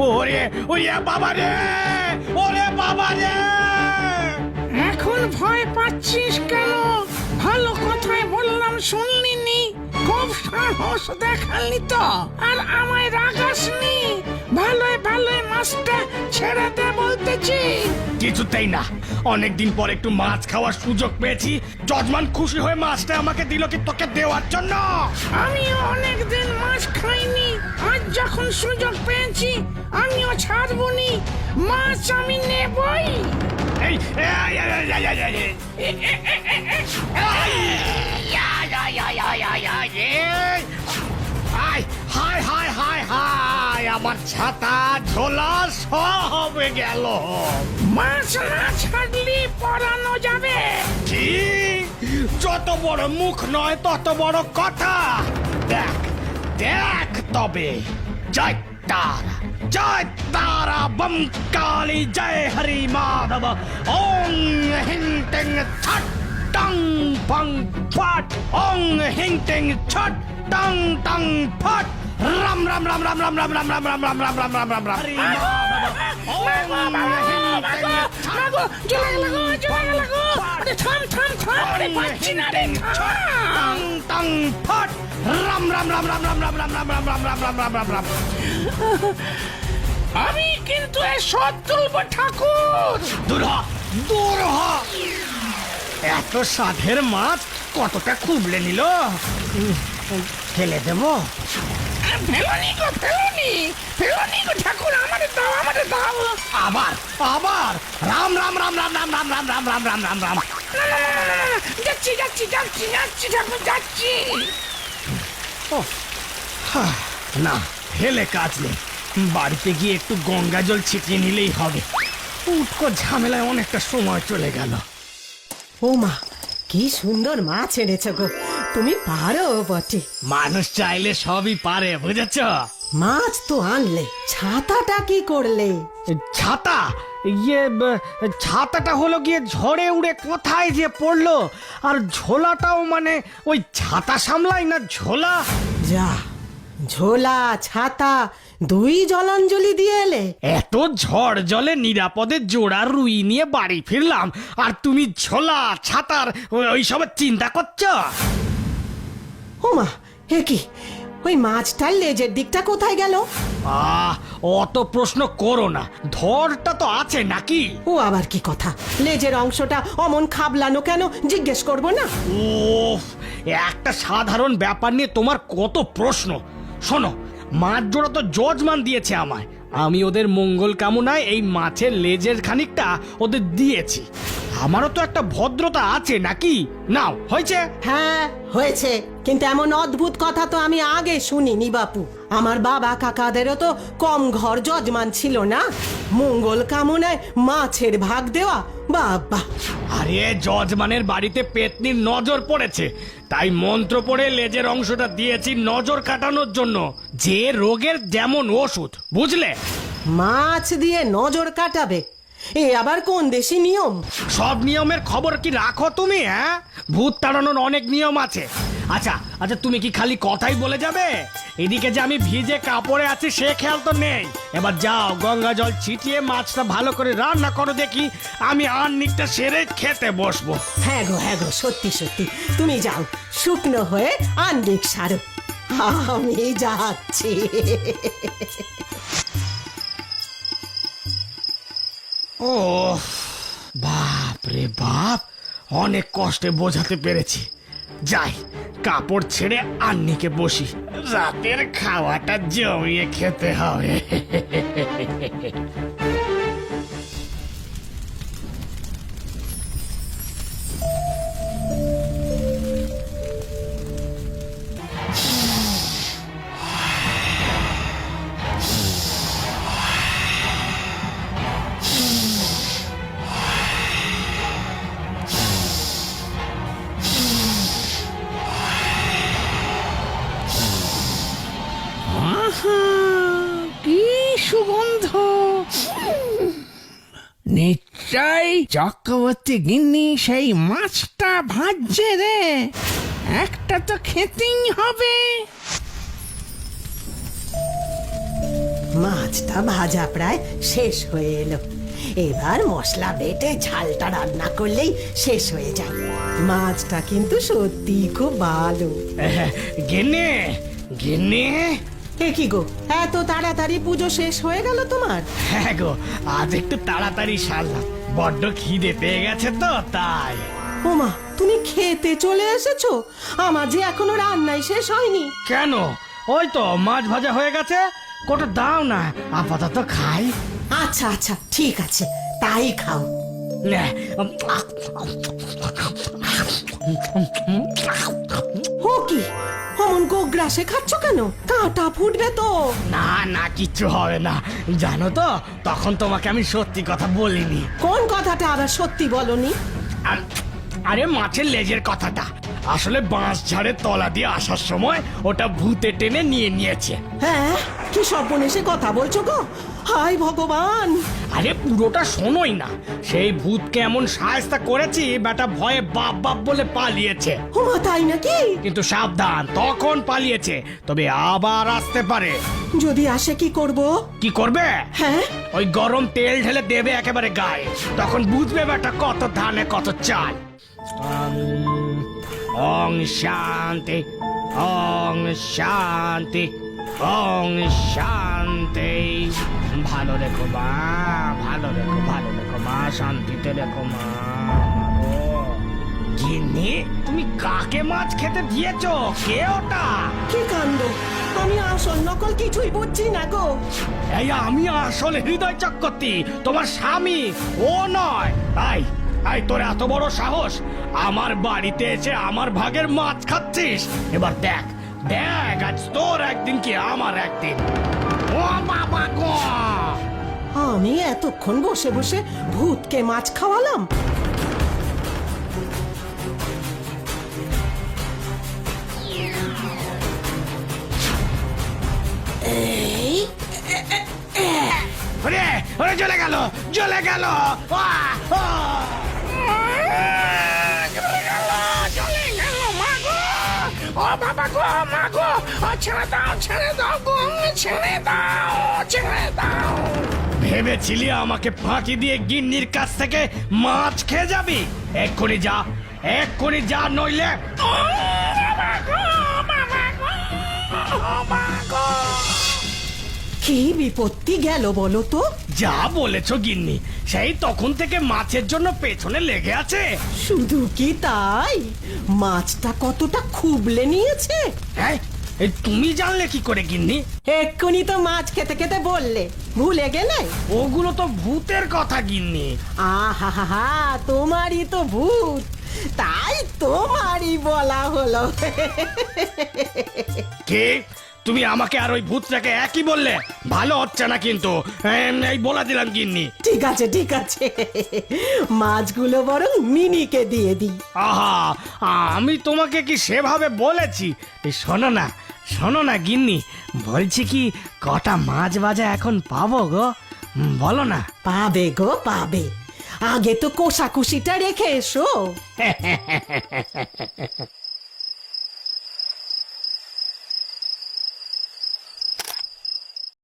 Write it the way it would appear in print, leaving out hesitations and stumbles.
ওরে ওরে বাবা রে, ওরে বাবা রে। এখন ভয় পাচ্ছিস কেন? ভালো কথাই বললাম শুনলি নি? খুব সাহস দেখালি তো, আর আমায় রাগাসনি। ভালোই ভালোই মাছটা ছেড়ে দে বলতেছি। কিছুতেই না, অনেকদিন পর একটু মাছ খাওয়ার সুযোগ পেয়েছি। যজমান খুশি হয়ে মাছটা আমাকে দিল কি তোকে দেওয়ার জন্য? আমিও অনেকদিন মাছ খাইনি, আজ যখন সুযোগ পেয়েছি আমিও ছাড়বনি। মাছ আমি নেবই। এই এই, এই, এই, এই, এই, এই, এই, হায় হায় হায় হায় হায়, আমার ছাতা ঝোলা সব গেল। মাছ না ছাড়লি পড়ানো যাবে। কি? যত বড় মুখ নয় তত বড় কথা। দেখ দেখ তবে। জয় তারা, জয় তারা, বম কালী, জয় হরি মাধব। ওং হিং টিং ছট টং ফং ফট। ওং হিং টিং ছট টং টং ফট। রাম রাম রাম রাম রাম রাম রাম রাম রাম রাম রাম রাম রাম রাম রাম। হরি মাধব। ওং হিং টিং ছট টং টং ফট। রাম রাম রাম রাম রাম রাম রাম রাম রাম রাম রাম রাম রাম রাম রাম। আমি কিন্তু এসব তুলব ঠাকুর। দূর হ, দূর হ। এত সাধের মাছ কতটা খুবলে নিল। ফেলে দেব? ফেলনি গো, ফেলনি, ফেলনি গো ঠাকুর, আমারে দাও, আমারে দাও। আবার আবার রাম রাম রাম রাম রাম রাম রাম রাম রাম রাম রাম রাম। যাচ্ছি যাচ্ছি যাচ্ছি যাচ্ছি ঠাকুর, যাচ্ছি। না, হেলে কাজ নেই। বাড়িতে গিয়ে একটু গঙ্গা জল ছিটিয়ে নিলেই হবে। উটকো ঝামেলায় অনেকটা সময় চলে গেল। ও মা, কি সুন্দর মাছ এনেছো গো, তুমি পারো বটে। মানুষ চাইলে সবই পারে, বুঝেছ? মাছ তো আনলে, ছাতাটা কি করলে? ছাতা? ছাতাটা হলো গিয়ে ঝড়ে উড়ে কোথায় যে পড়লো। আর ঝোলাটাও মানে ওই ছাতা সামলাই না ঝোলা। যা, ঝোলা ছাতা দুই জলাঞ্জলি দিয়ে এলে। এত ঝড় জলে নিরাপদে জোড়া রুই নিয়ে বাড়ি ফিরলাম, আর তুমি ঝোলা ছাতার ওইসবের চিন্তা করছো? ও মা, হে কি, ওই মাছটার লেজের দিকটা কোথায় গেল? অত প্রশ্ন করো না, ধরটা তো আছে নাকি? ও আবার কি কথা, লেজের অংশটা অমন খাবলানো কেন জিজ্ঞেস করবো না? ওফ, একটা সাধারণ ব্যাপার নিয়ে তোমার কত প্রশ্ন। শোনো, মাছ জোড়া তো যজমান দিয়েছে আমায়, আমি ওদের মঙ্গল কামনায় এই মাছের লেজের খানিকটা ওদের দিয়েছি। আমারও তো একটা ভদ্রতা আছে নাকি? নাও, হয়েছে? হ্যাঁ হয়েছে, কিন্তু এমন অদ্ভুত কথা তো আমি আগে শুনিনি বাপু। আমার বাবা কাকাদেরও তো কম ঘর যজমান ছিল না, মঙ্গল কামনায় মাছের ভাগ দেওয়া। বাবা, আরে যজমানের বাড়িতে পেতনির নজর পড়েছে, তাই মন্ত্র পড়ে লেজের অংশটা দিয়েছি নজর কাটানোর জন্য। যে রোগের যেমন ওষুধ, বুঝলে? মাছ দিয়ে নজর কাটাবে, এ আবার কোন দেশি নিয়ম? সব নিয়মের খবর কি রাখো তুমি? হ্যাঁ, ভূত তাড়ানোর অনেক নিয়ম আছে। আচ্ছা আচ্ছা, তুমি কি খালি কথাই বলে যাবে? এদিকে যে আমি ভিজে কাপড়ে আছি সে খেয়াল তো নেই। এবার যাও, গঙ্গা জল ছিটিয়ে মাছটা ভালো করে রান্না করো দেখি, আমি আননিকটা সেরে খেতে বসবো। হ্যাঁ গো, সত্যি সত্যি তুমি যাও, শুকনো হয়ে আনবিক সারো, আমি যাচ্ছি। ও বাপ রে বাপ, অনেক কষ্টে বোঝাতে পেরেছি। যাই, কাপড় ছেড়ে আন্নিকে বসি, রাতের খাওয়াটা জমিয়ে খেতে হবে। কি সুগন্ধ! নিশ্চয় চক্রবর্তী গিন্নি সেই মাছটা ভাজছে রে, একটা তো খেতেই হবে। মাছটা ভাজা প্রায় শেষ হয়ে এলো। এবার মশলা বেটে ঝালটা রান্না করলেই শেষ হয়ে যায়। মাছটা কিন্তু সত্যি খুব ভালো। গিন্নি, গিন্নি। এ কি গো, এত তাড়াতাড়ি পুজো শেষ হয়ে গেল তোমার? হ্যাঁ গো, আজ একটু তাড়াতাড়ি সারলাম, বড্ড খিদে পেয়ে গেছে তো তাই। ওমা, তুমি খেতে চলে এসেছো? আমার যে এখনো রান্নাই শেষ হয়নি। কেন? ওই তো মাছ ভাজা হয়ে গেছে, কটা দাও না, আপাতত খাই। আচ্ছা আচ্ছা, ঠিক আছে, তাই খাও। নে, ও কি, অমন গোগ্রাসে খাচ্ছ কেন? কাঁটা ফুটবে তো। না না, কিচ্ছু হবে না। জানো তো, তখন তোমাকে আমি সত্যি কথা বলিনি। কোন কথাটা আবার সত্যি বলনি? আরে মাছের লেজের কথাটা। আসলে বাঁশ ঝাড়ের তলা দিয়ে আসার সময় ওটা ভূতে টেনে নিয়ে নিয়েছে। হ্যাঁ, কি সর্বনেশে কথা বলছো গো? হায় ভগবান! আরে পুরোটা শোনোই না। সেই ভূতকে এমন সায়স্তা করেছি, বেটা ভয়ে বাপ বাপ বলে পালিয়েছে। ওমা, তাই নাকি? কিন্তু সাবধান, তখন পালিয়েছে, তবে আবার আসতে পারে। যদি আসে কি করব? কি করবে? হ্যাঁ, ওই গরম তেল ঢেলে দেবে একেবারে গায়ে, তখন বুঝবে বেটা কত ধানে কত চাল। ওং শান্তি, ওং শান্তি, ওং শান্তি। ভালো রেখো মা, ভালো রেখো, ভালো রেখো মা, শান্তিতে রেখো মা। গিন্নি, তুমি কাকে মাছ খেতে দিয়েছো? কে ওটা? কি কাণ্ড! আমি আসল নকল কিছুই বুঝছি না গো। এই আমি আসলে হৃদয় চক্রবর্তী, তোমার স্বামী, ও নয়। আই আই, তোর এত বড় সাহস, আমার বাড়িতে এসে আমার ভাগের মাছ খাচ্ছিস? এবার দেখ দেখ, আজ তোর একদিন কি আমার একদিন। ও বাবা গো! আমি এতক্ষণ বসে বসে ভূতকে মাছ খাওয়ালাম। এই, ওরে ওরে, জ্বলে গেল, জ্বলে গেল। আহ! আহ! চলে গেল মাগো! ও বাবা গো, মাগো! ছেড়ে দাও, ছেড়ে দাও গো, ছেড়ে দাও, ছেড়ে দাও। ভেবেছিলি আমাকে ফাঁকি দিয়ে গিন্নির কাছ থেকে মাছ খেয়ে যাবি? এক্ষুনি যা, এক্ষুনি যা, নইলে কি বিপত্তি গেল বলো তো? যা বলেছো গিন্নি, সেই তখন থেকে মাছের জন্য পেছনে লেগে আছে। শুধু কি তাই, মাছটা কতটা খুবলে নিয়েছে। হ্যাঁ, এই তুমি জানলে কি করে গিন্নি? এক্ষুনি তো মাছ খেতে খেতে বললে, ভুলে গেলে? ওগুলো তো ভূতের কথা গিন্নি। আহা হা হা, তোমারই তো ভূত, তাই তোমারই বলা হলো। কে? তুমি আমাকে আর ওই ভূতটাকে একই বললে? ভালো হচ্ছে না কিন্তু, এই বলে দিলাম গিন্নি। ঠিক আছে ঠিক আছে, মাছগুলো বরং মিনিকে দিয়ে দিই। আহা, আমি তোমাকে কি সেভাবে বলেছি? এই শোনো না, শোনো না গিন্নি, বলছি কি, কটা মাছ ভাজা এখন পাবো গো? বলো না। পাবে গো পাবে, আগে তো কোষাকুষিটা রেখে এসো।